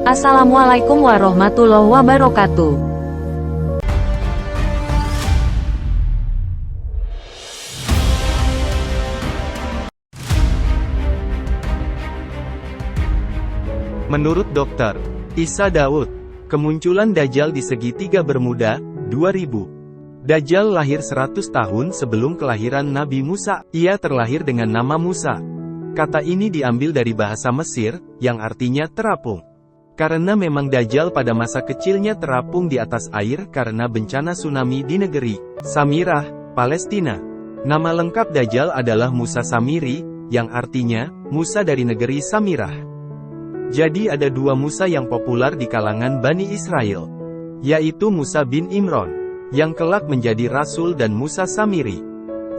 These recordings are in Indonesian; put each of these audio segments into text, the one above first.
Assalamualaikum warahmatullahi wabarakatuh. Menurut Dr. Isa Daud, kemunculan Dajjal di segitiga Bermuda, 2000. Dajjal lahir 100 tahun sebelum kelahiran Nabi Musa. Ia terlahir dengan nama Musa. Kata ini diambil dari bahasa Mesir, yang artinya terapung. Karena memang Dajjal pada masa kecilnya terapung di atas air karena bencana tsunami di negeri Samirah, Palestina. Nama lengkap Dajjal adalah Musa Samiri, yang artinya, Musa dari negeri Samirah. Jadi ada dua Musa yang populer di kalangan Bani Israel, yaitu Musa bin Imran, yang kelak menjadi Rasul, dan Musa Samiri,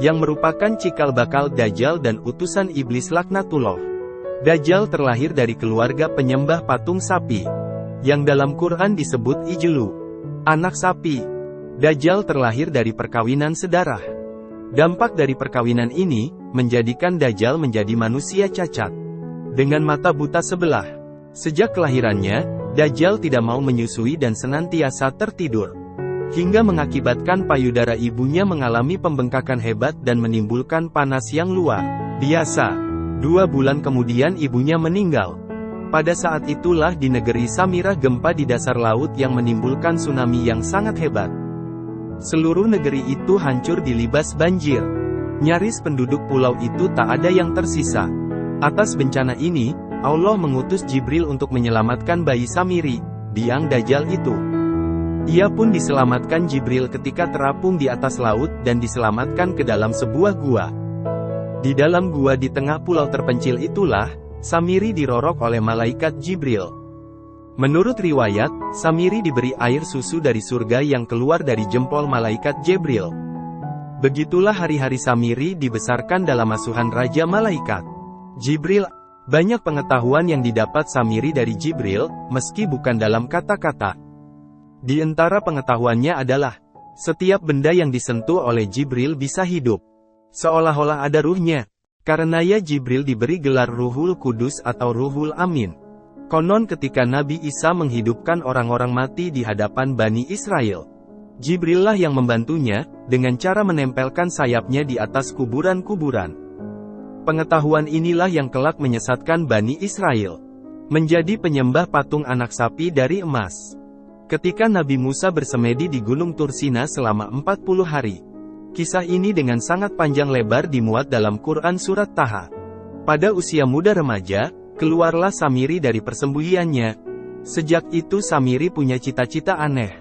yang merupakan cikal bakal Dajjal dan utusan iblis laknatullah. Dajjal terlahir dari keluarga penyembah patung sapi, yang dalam Quran disebut Ijlu, anak sapi. Dajjal terlahir dari perkawinan sedarah. Dampak dari perkawinan ini, menjadikan Dajjal menjadi manusia cacat, dengan mata buta sebelah. Sejak kelahirannya, Dajjal tidak mau menyusui dan senantiasa tertidur, hingga mengakibatkan payudara ibunya mengalami pembengkakan hebat dan menimbulkan panas yang luar biasa. 2 bulan kemudian ibunya meninggal. Pada saat itulah di negeri Samirah gempa di dasar laut yang menimbulkan tsunami yang sangat hebat. Seluruh negeri itu hancur dilibas banjir. Nyaris penduduk pulau itu tak ada yang tersisa. Atas bencana ini, Allah mengutus Jibril untuk menyelamatkan bayi Samiri, biang Dajjal itu. Ia pun diselamatkan Jibril ketika terapung di atas laut dan diselamatkan ke dalam sebuah gua. Di dalam gua di tengah pulau terpencil itulah, Samiri dirorok oleh malaikat Jibril. Menurut riwayat, Samiri diberi air susu dari surga yang keluar dari jempol malaikat Jibril. Begitulah hari-hari Samiri dibesarkan dalam asuhan Raja Malaikat Jibril. Banyak pengetahuan yang didapat Samiri dari Jibril, meski bukan dalam kata-kata. Di antara pengetahuannya adalah, setiap benda yang disentuh oleh Jibril bisa hidup, seolah-olah ada ruhnya. Karenanya Jibril diberi gelar Ruhul Kudus atau Ruhul Amin. Konon ketika Nabi Isa menghidupkan orang-orang mati di hadapan Bani Israel, Jibril lah yang membantunya, dengan cara menempelkan sayapnya di atas kuburan-kuburan. Pengetahuan inilah yang kelak menyesatkan Bani Israel menjadi penyembah patung anak sapi dari emas. Ketika Nabi Musa bersemedi di Gunung Tursina selama 40 hari. Kisah ini dengan sangat panjang lebar dimuat dalam Quran Surat Taha. Pada usia muda remaja, keluarlah Samiri dari persembunyiannya. Sejak itu Samiri punya cita-cita aneh.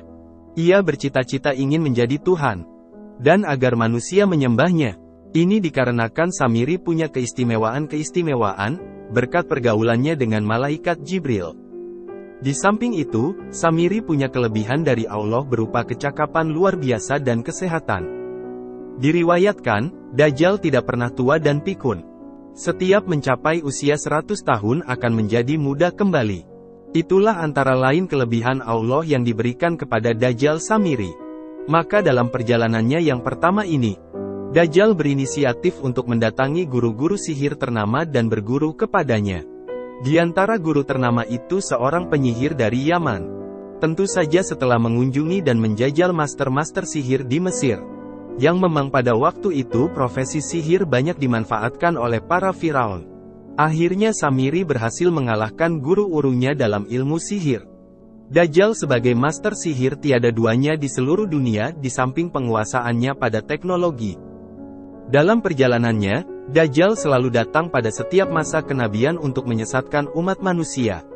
Ia bercita-cita ingin menjadi Tuhan, dan agar manusia menyembahnya. Ini dikarenakan Samiri punya keistimewaan-keistimewaan, berkat pergaulannya dengan malaikat Jibril. Di samping itu, Samiri punya kelebihan dari Allah berupa kecakapan luar biasa dan kesehatan. Diriwayatkan, Dajjal tidak pernah tua dan pikun. Setiap mencapai usia 100 tahun akan menjadi muda kembali. Itulah antara lain kelebihan Allah yang diberikan kepada Dajjal Samiri. Maka dalam perjalanannya yang pertama ini, Dajjal berinisiatif untuk mendatangi guru-guru sihir ternama dan berguru kepadanya. Di antara guru ternama itu seorang penyihir dari Yaman. Tentu saja setelah mengunjungi dan menjajal master-master sihir di Mesir, yang memang pada waktu itu profesi sihir banyak dimanfaatkan oleh para Firaun. Akhirnya Samiri berhasil mengalahkan guru-gurunya dalam ilmu sihir. Dajjal sebagai master sihir tiada duanya di seluruh dunia di samping penguasaannya pada teknologi. Dalam perjalanannya, Dajjal selalu datang pada setiap masa kenabian untuk menyesatkan umat manusia.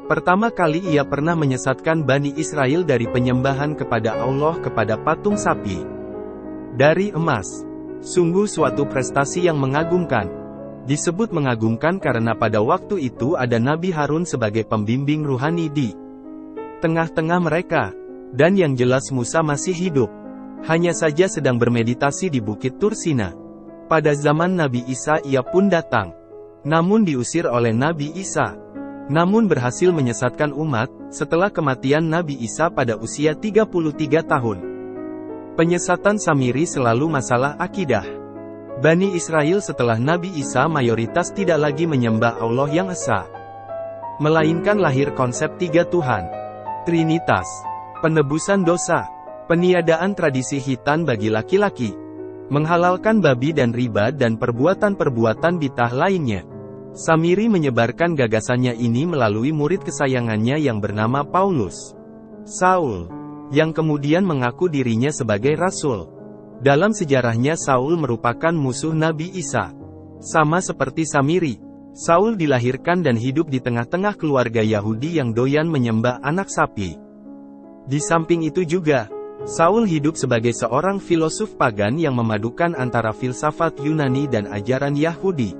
Pertama kali ia pernah menyesatkan Bani Israel dari penyembahan kepada Allah kepada patung sapi dari emas. Sungguh suatu prestasi yang mengagumkan. Disebut mengagumkan karena pada waktu itu ada Nabi Harun sebagai pembimbing ruhani di tengah-tengah mereka. Dan yang jelas Musa masih hidup. Hanya saja sedang bermeditasi di Bukit Tursina. Pada zaman Nabi Isa ia pun datang. Namun diusir oleh Nabi Isa. Namun berhasil menyesatkan umat, setelah kematian Nabi Isa pada usia 33 tahun. Penyesatan Samiri selalu masalah akidah. Bani Israel setelah Nabi Isa mayoritas tidak lagi menyembah Allah yang esa. melainkan lahir konsep tiga Tuhan. Trinitas, penebusan dosa, peniadaan tradisi khitan bagi laki-laki, menghalalkan babi dan riba dan perbuatan-perbuatan bidah lainnya. Samiri menyebarkan gagasannya ini melalui murid kesayangannya yang bernama Paulus, Saul, yang kemudian mengaku dirinya sebagai rasul. Dalam sejarahnya Saul merupakan musuh Nabi Isa. Sama seperti Samiri, Saul dilahirkan dan hidup di tengah-tengah keluarga Yahudi yang doyan menyembah anak sapi. Di samping itu juga, Saul hidup sebagai seorang filosof pagan yang memadukan antara filsafat Yunani dan ajaran Yahudi.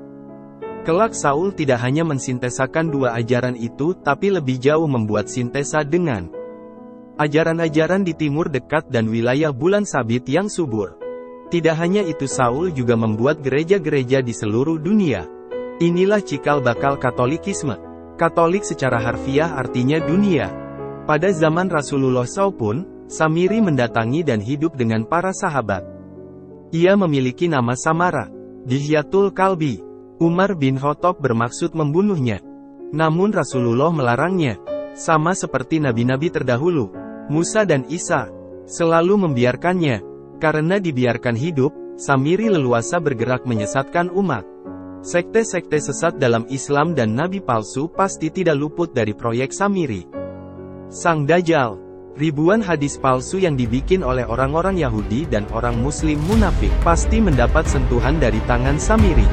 Kelak Saul tidak hanya mensintesakan dua ajaran itu tapi lebih jauh membuat sintesa dengan ajaran-ajaran di timur dekat dan wilayah bulan sabit yang subur. Tidak hanya itu, Saul juga membuat gereja-gereja di seluruh dunia. Inilah cikal bakal Katolikisme. Katolik secara harfiah artinya dunia. Pada zaman Rasulullah SAW pun, Samiri mendatangi dan hidup dengan para sahabat. Ia memiliki nama samara, Dihyatul Kalbi. Umar bin Khattab bermaksud membunuhnya. Namun Rasulullah melarangnya. Sama seperti nabi-nabi terdahulu, Musa dan Isa, selalu membiarkannya. Karena dibiarkan hidup, Samiri leluasa bergerak menyesatkan umat. Sekte-sekte sesat dalam Islam dan nabi palsu pasti tidak luput dari proyek Samiri. Sang Dajjal. Ribuan hadis palsu yang dibikin oleh orang-orang Yahudi dan orang Muslim munafik pasti mendapat sentuhan dari tangan Samiri.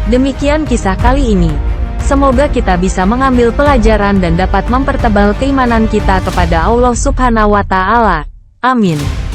Demikian kisah kali ini. Semoga kita bisa mengambil pelajaran dan dapat mempertebal keimanan kita kepada Allah Subhanahu wa Ta'ala. Amin.